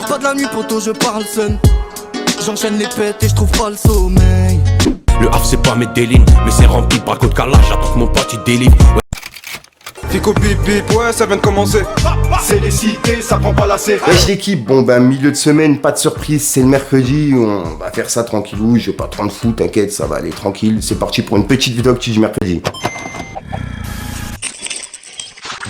parle pas de la nuit, poto, je parle sun. J'enchaîne les pètes et je trouve pas le sommeil. Le Havre c'est pas mes délines, mais c'est rempli de braco de calage, j'attends que mon pote il délivre. Fico bip bip, ouais ça vient de commencer. C'est les cités, ça prend pas la C. Wesh l'équipe, bon bah milieu de semaine, pas de surprise, c'est le mercredi, on va faire ça tranquillou, j'ai pas trop de fou, t'inquiète, ça va aller tranquille. C'est parti pour une petite vidéo actu du mercredi.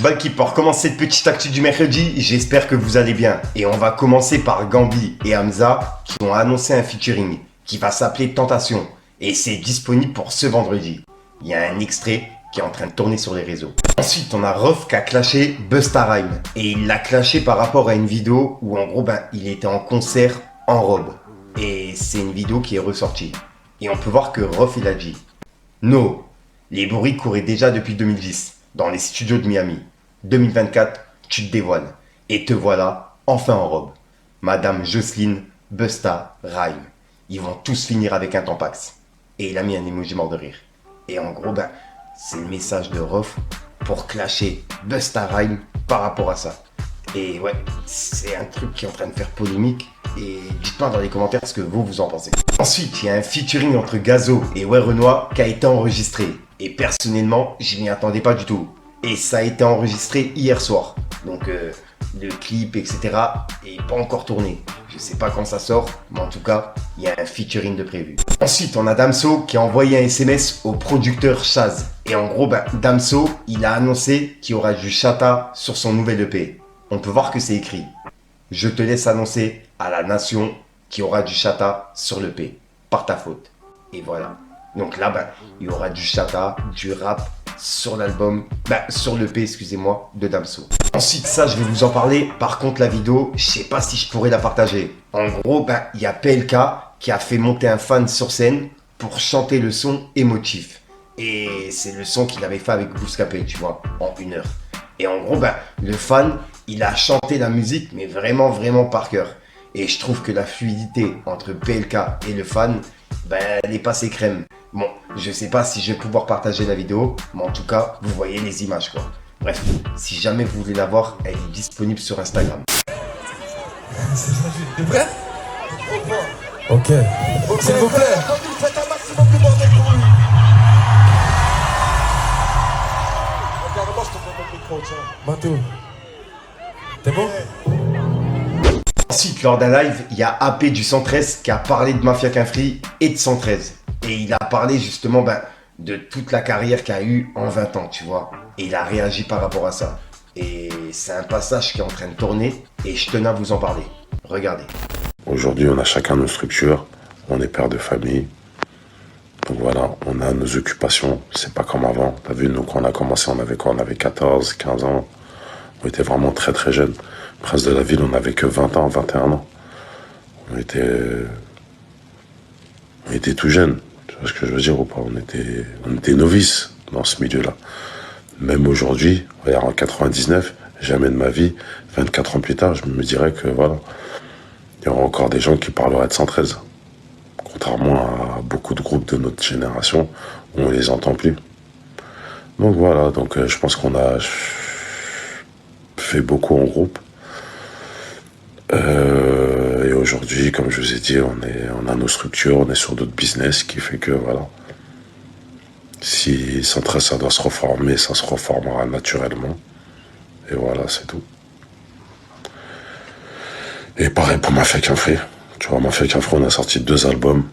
Bah l'équipe, pour commencer cette petite actu du mercredi, j'espère que vous allez bien. Et on va commencer par Gambi et Hamza qui ont annoncé un featuring qui va s'appeler Tentation. Et c'est disponible pour ce vendredi. Il y a un extrait qui est en train de tourner sur les réseaux. Ensuite, on a Rof qui a clashé Busta Rhymes. Et il l'a clashé par rapport à une vidéo où en gros, il était en concert en robe. Et c'est une vidéo qui est ressortie. Et on peut voir que Rof, il a dit « No, les bruits couraient déjà depuis 2010 dans les studios de Miami. 2024, tu te dévoiles. Et te voilà, enfin en robe. Madame Jocelyne, Busta, Rhymes. Ils vont tous finir avec un tampax. » Et il a mis un emoji mort de rire. Et en gros, c'est le message de Rof pour clasher Busta Rhymes par rapport à ça. Et ouais, c'est un truc qui est en train de faire polémique. Et dites-moi dans les commentaires ce que vous en pensez. Ensuite, il y a un featuring entre Gazo et Ouais Renoir qui a été enregistré. Et personnellement, je m'y attendais pas du tout. Et ça a été enregistré hier soir. Donc le clip, etc. est pas encore tourné. Je sais pas quand ça sort, mais en tout cas, il y a un featuring de prévu. Ensuite, on a Damso qui a envoyé un SMS au producteur Chaz. Et en gros, Damso, il a annoncé qu'il y aura du chata sur son nouvel EP. On peut voir que c'est écrit. Je te laisse annoncer à la nation qu'il y aura du chata sur l'EP. Par ta faute. Et voilà. Donc là, il y aura du chata, du rap sur l'album, sur l'EP, excusez-moi, de Damso. Ensuite, ça, je vais vous en parler. Par contre, la vidéo, je sais pas si je pourrais la partager. En gros, il y a PLK qui a fait monter un fan sur scène pour chanter le son émotif. Et c'est le son qu'il avait fait avec Bouscapé, tu vois, en 1 heure. Et en gros, le fan, il a chanté la musique, mais vraiment, vraiment par cœur. Et je trouve que la fluidité entre PLK et le fan, elle est passée crème. Bon, je sais pas si je vais pouvoir partager la vidéo, mais en tout cas, vous voyez les images, quoi. Bref, si jamais vous voulez la voir, elle est disponible sur Instagram. T'es prêt? Ok. S'il vous plaît. Faites un maximum de bordel pour lui. Regarde, moi je te prends mon micro, tiens. Matou. T'es bon? Ensuite, lors d'un live, il y a AP du 113 qui a parlé de Mafia Qu'un Free et de 113. Et il a parlé justement de toute la carrière qu'il a eu en 20 ans, tu vois. Et il a réagi par rapport à ça. Et c'est un passage qui est en train de tourner et je tenais à vous en parler. Regardez. Aujourd'hui, on a chacun nos structures, on est père de famille. Donc voilà, on a nos occupations, c'est pas comme avant. T'as vu, nous, quand on a commencé, on avait quoi? On avait 14, 15 ans. On était vraiment très très jeunes. Prince de la Ville, on n'avait que 20 ans, 21 ans. On était tout jeunes. Tu vois ce que je veux dire ou pas? On était novices dans ce milieu-là. Même aujourd'hui, regarde, en 99, jamais de ma vie, 24 ans plus tard, je me dirais que voilà, il y aura encore des gens qui parleraient de 113. Contrairement à beaucoup de groupes de notre génération, où on les entend plus. Donc voilà, je pense qu'on a fait beaucoup en groupe. Et aujourd'hui, comme je vous ai dit, on a nos structures, on est sur d'autres business, qui fait que voilà. Si 113 ça doit se reformer, ça se reformera naturellement. Et voilà, c'est tout. Et pareil pour Mafia Qu'un Free. Tu vois, Mafia Qu'un Free, on a sorti 2 albums.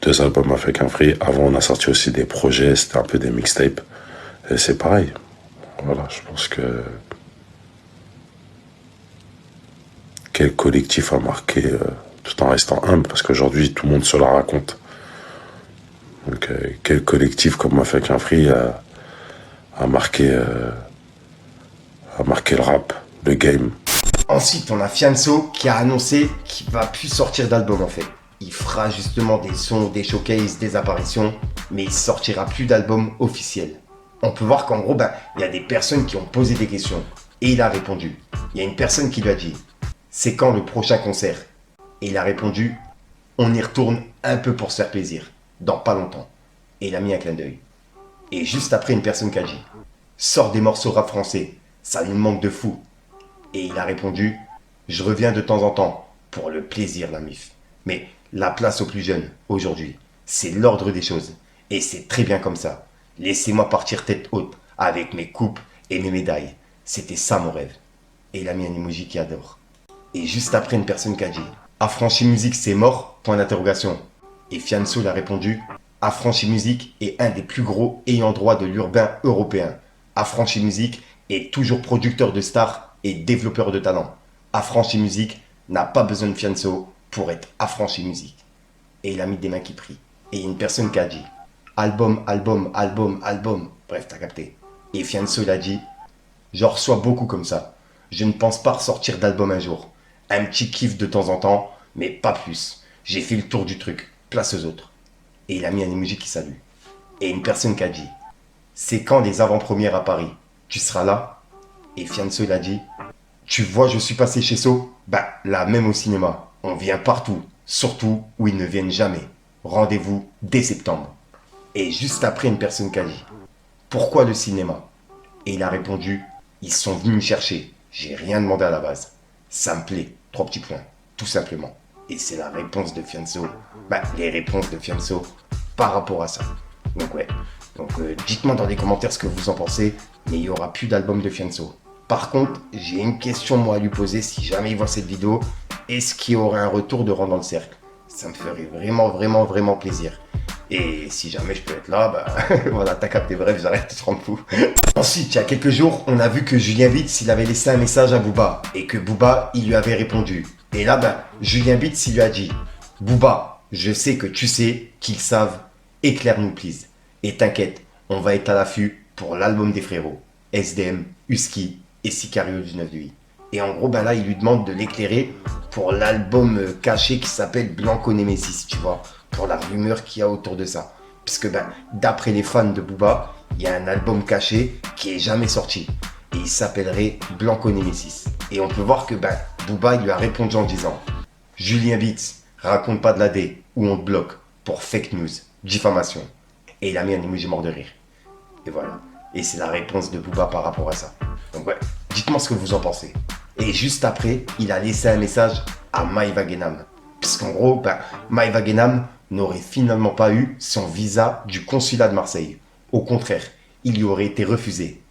2 albums Mafia Qu'un Free. Avant, on a sorti aussi des projets, c'était un peu des mixtapes. Et c'est pareil. Voilà, je pense que... Quel collectif a marqué, tout en restant humble, parce qu'aujourd'hui, tout le monde se la raconte. Donc, quel collectif comme Mafia Qu'un Free a marqué le rap, le game. Ensuite, on a Fianso qui a annoncé qu'il va plus sortir d'album en fait. Il fera justement des sons, des showcases, des apparitions, mais il sortira plus d'album officiel. On peut voir qu'en gros, il y a des personnes qui ont posé des questions et il a répondu. Il y a une personne qui lui a dit « C'est quand le prochain concert ?» Et il a répondu « On y retourne un peu pour se faire plaisir, dans pas longtemps. » Et il a mis un clin d'œil. Et juste après, une personne qui a dit « Sors des morceaux rap français, ça nous manque de fou. » Et il a répondu « Je reviens de temps en temps, pour le plaisir, la mif. Mais la place aux plus jeunes, aujourd'hui, c'est l'ordre des choses. Et c'est très bien comme ça. Laissez-moi partir tête haute, avec mes coupes et mes médailles. C'était ça mon rêve. Et il a mis un emoji qui adore. Et juste après, une personne qui a dit « Affranchi Musique, c'est mort ?» Point d'interrogation. Et Fianso l'a répondu « Affranchi Musique est un des plus gros ayants droit de l'urbain européen. Affranchi Musique est toujours producteur de stars et développeur de talent. Affranchi Musique n'a pas besoin de Fianso pour être Affranchi Musique. » Et il a mis des mains qui prient. Et il y a une personne qui a dit « Album, album, album, album. » Bref, t'as capté. Et Fianso, il a dit « J'en reçois beaucoup comme ça. Je ne pense pas ressortir d'album un jour. Un petit kiff de temps en temps, mais pas plus. J'ai fait le tour du truc. Place aux autres. » Et il a mis un emoji qui salue. Et une personne qui a dit « C'est quand les avant-premières à Paris? Tu seras là ?» Et Fianso, il a dit « Tu vois, je suis passé chez So. Bah, là même au cinéma. On vient partout. Surtout où ils ne viennent jamais. Rendez-vous dès septembre. » Et juste après, une personne qui a dit « Pourquoi le cinéma ?» Et il a répondu « Ils sont venus me chercher. J'ai rien demandé à la base. Ça me plaît. » 3 petits points. Tout simplement. Et c'est la réponse de Fianso. Bah, les réponses de Fianso par rapport à ça. Donc ouais. Donc dites-moi dans les commentaires ce que vous en pensez. Mais il n'y aura plus d'album de Fianso. Par contre, j'ai une question moi à lui poser si jamais il voit cette vidéo. Est-ce qu'il y aurait un retour de Rang dans le cercle? Ça me ferait vraiment, vraiment, vraiment plaisir. Et si jamais je peux être là, bah voilà, t'as capté, bref, j'arrête de se rendre fou. Ensuite, il y a quelques jours, on a vu que Julien Bitz, il avait laissé un message à Booba. Et que Booba, il lui avait répondu. Et là, bah, Julien Bitz, il lui a dit « Booba, je sais que tu sais qu'ils savent, éclaire-nous please. Et t'inquiète, on va être à l'affût pour l'album des frérots. SDM, Husky et Sicario du 9 de 8. » Et en gros, ben là, il lui demande de l'éclairer pour l'album caché qui s'appelle Blanco Nemesis, tu vois, pour la rumeur qu'il y a autour de ça. Puisque ben, d'après les fans de Booba, il y a un album caché qui est jamais sorti. Et il s'appellerait Blanco Nemesis. Et on peut voir que ben, Booba il lui a répondu en disant « Julien Bitz, raconte pas de la D ou on te bloque pour fake news, diffamation. » Et il a mis un emoji mort de rire. Et voilà. Et c'est la réponse de Booba par rapport à ça. Donc ouais, dites-moi ce que vous en pensez. Et juste après, il a laissé un message à Maïva Guénam. Puisqu'en gros, ben, Maïva Guénam n'aurait finalement pas eu son visa du consulat de Marseille. Au contraire, il lui aurait été refusé.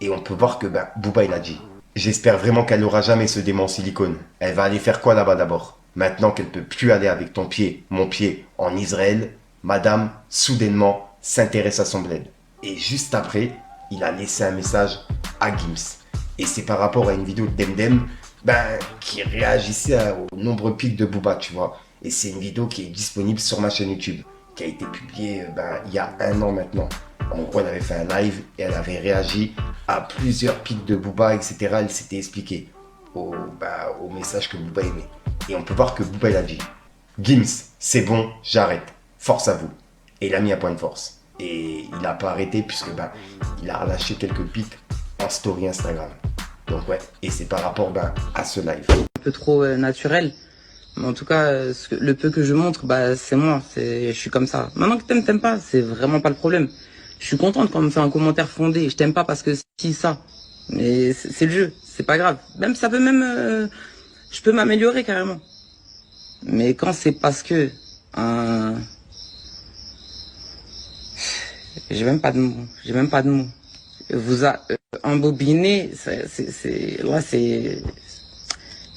Et on peut voir que ben, Booba il a dit « J'espère vraiment qu'elle n'aura jamais ce démon en silicone. Elle va aller faire quoi là-bas d'abord? Maintenant qu'elle peut plus aller avec ton pied, mon pied, en Israël, madame, soudainement, s'intéresse à son bled. » Et juste après, il a laissé un message à Gims. Et c'est par rapport à une vidéo de Demdem ben, qui réagissait aux nombreux pics de Booba, tu vois. Et c'est une vidéo qui est disponible sur ma chaîne YouTube, qui a été publiée ben, il y a 1 an maintenant. En gros, elle avait fait un live et elle avait réagi à plusieurs pics de Booba, etc. Elle s'était expliquée au message que Booba aimait. Et on peut voir que Booba il a dit « Gims, c'est bon, j'arrête. Force à vous. » Et il a mis un point de force. Et il n'a pas arrêté puisque ben, il a relâché quelques pics en story Instagram. Donc ouais, et c'est par rapport ben, à ce live. Un peu trop naturel. Mais en tout cas, le peu que je montre, bah, c'est moi. Je suis comme ça. Maintenant que t'aimes pas, c'est vraiment pas le problème. Je suis contente quand on me fait un commentaire fondé. Je t'aime pas parce que si ça. Mais c'est le jeu, c'est pas grave. Même ça peut même... je peux m'améliorer carrément. Mais quand c'est parce que... J'ai même pas de mots. J'ai même pas de mots. Vous a embobiné, là c'est...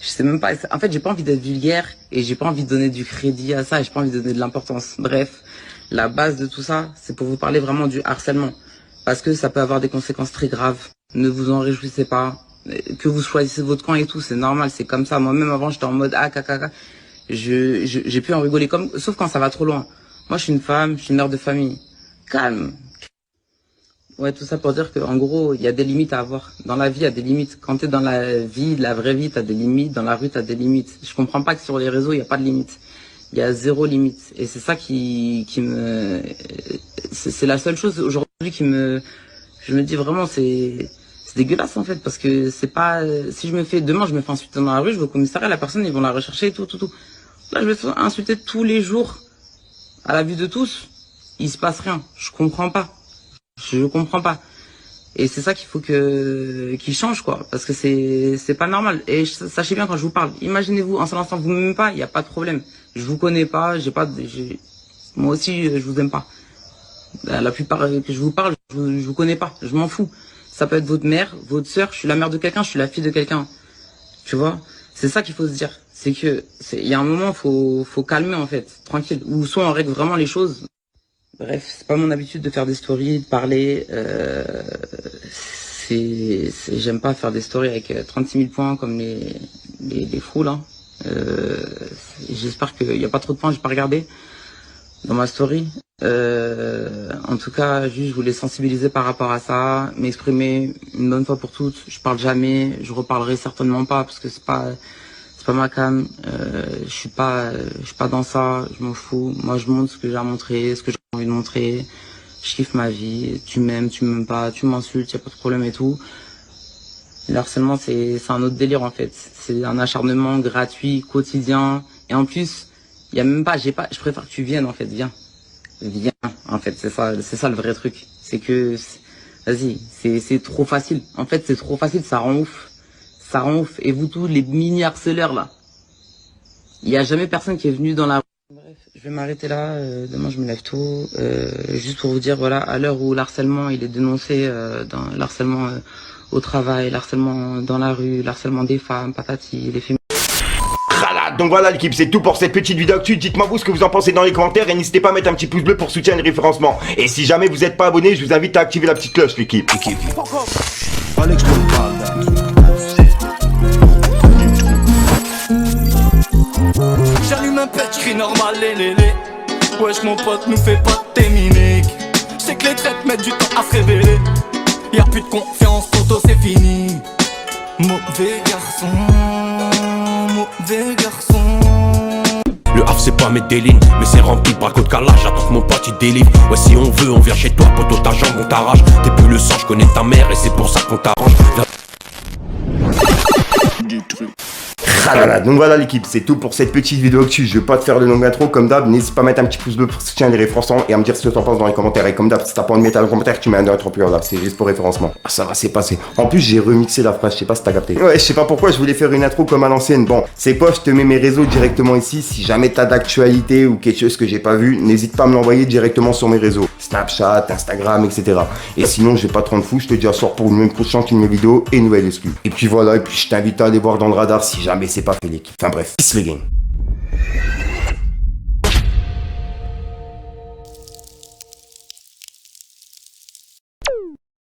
Je sais même pas. En fait, j'ai pas envie d'être vulgaire et j'ai pas envie de donner du crédit à ça et j'ai pas envie de donner de l'importance. Bref, la base de tout ça, c'est pour vous parler vraiment du harcèlement. Parce que ça peut avoir des conséquences très graves. Ne vous en réjouissez pas. Que vous choisissez votre camp et tout, c'est normal, c'est comme ça. Moi-même, avant, j'étais en mode, caca. J'ai pu en rigoler sauf quand ça va trop loin. Moi, je suis une femme, je suis une mère de famille. Calme. Ouais, tout ça pour dire qu'en gros, il y a des limites à avoir. Dans la vie, il y a des limites. Quand t'es dans la vie, la vraie vie, t'as des limites. Dans la rue, t'as des limites. Je comprends pas que sur les réseaux, il n'y a pas de limites. Il y a 0 limite. Et c'est ça qui me... C'est la seule chose aujourd'hui qui me... Je me dis vraiment, c'est dégueulasse en fait. Parce que c'est pas... Si je me fais... Demain, je me fais insulter dans la rue, je vais au commissariat, la personne, ils vont la rechercher et tout. Là, je vais faire insulter tous les jours. À la vue de tous, il se passe rien. Je comprends pas. Je comprends pas. Et c'est ça qu'il faut qu'il change, quoi. Parce que c'est pas normal. Et sachez bien quand je vous parle, imaginez-vous, en cet instant, vous m'aimez pas, il n'y a pas de problème. Je vous connais pas, moi aussi, je vous aime pas. La plupart que je vous parle, je vous connais pas, je m'en fous. Ça peut être votre mère, votre sœur, je suis la mère de quelqu'un, je suis la fille de quelqu'un. Tu vois? C'est ça qu'il faut se dire. C'est que, il y a un moment, faut calmer, en fait, tranquille. Ou soit on règle vraiment les choses. Bref, c'est pas mon habitude de faire des stories, de parler. J'aime pas faire des stories avec 36 000 points comme les fous là. J'espère qu'il y a pas trop de points, j'ai pas regardé dans ma story. En tout cas, juste je voulais sensibiliser par rapport à ça, m'exprimer une bonne fois pour toutes. Je parle jamais, je reparlerai certainement pas parce que c'est pas ma cam. Je suis pas dans ça, je m'en fous. Moi, je montre ce que j'ai à montrer, ce que j'ai envie de montrer. Je kiffe ma vie. Tu m'aimes pas, tu m'insultes, y a pas de problème et tout. Le harcèlement, c'est un autre délire en fait. C'est un acharnement gratuit, quotidien. Et en plus, y a même pas, je préfère que tu viennes en fait, viens, en fait, c'est ça le vrai truc. C'est que, vas-y, c'est trop facile. En fait, c'est trop facile, ça rend ouf. Ça rend ouf. Et vous tous, les mini harceleurs là, il y a jamais personne qui est venu dans la rue. Bref, je vais m'arrêter là. Demain, je me lève tôt. Juste pour vous dire, voilà, à l'heure où l'harcèlement, il est dénoncé, dans l'harcèlement au travail, l'harcèlement dans la rue, l'harcèlement des femmes, patati, les féminines. Donc voilà l'équipe, c'est tout pour cette petite vidéo actu. Dites-moi vous ce que vous en pensez dans les commentaires et n'hésitez pas à mettre un petit pouce bleu pour soutenir le référencement. Et si jamais vous n'êtes pas abonné, je vous invite à activer la petite cloche l'équipe. Fallait que je te parle. J'allume un pet, j'crie normal, lélé. Wesh mon pote, nous fais pas de tes mimiques. J'sais que les traites mettent du temps à se révéler. Y'a plus de confiance, photo c'est fini. Mauvais garçon. Mauvais garçon. Le Havre c'est pas Medellin, mais c'est rempli de braco de calage. J'attends que mon pote il délivre. Ouais si on veut on vient chez toi, poto ta jambe on t'arrache. T'es plus le sang, je connais ta mère et c'est pour ça qu'on t'arrange. Donc voilà l'équipe, c'est tout pour cette petite vidéo actu. Je vais pas te faire de longue intro comme d'hab. N'hésite pas à mettre un petit pouce bleu pour soutenir les référencements et à me dire ce que t'en penses dans les commentaires. Et comme d'hab, si t'as pas envie de mettre un commentaire, tu mets un autre plus en c'est juste pour référencement. Ah, ça va, c'est passé. En plus, j'ai remixé la phrase, je sais pas si t'as capté. Ouais, je sais pas pourquoi je voulais faire une intro comme à l'ancienne. Bon, c'est quoi, je te mets mes réseaux directement ici. Si jamais t'as d'actualité ou quelque chose que j'ai pas vu, n'hésite pas à me l'envoyer directement sur mes réseaux. Snapchat, Instagram, etc. Et sinon, j'ai pas trop de fou, je te dis à soir pour une même prochaine une vidéo et une nouvelle exclue. Et puis voilà, et puis je t'invite à aller voir dans le radar si jamais c'est pas fait l'équipe. Enfin bref, peace les gang.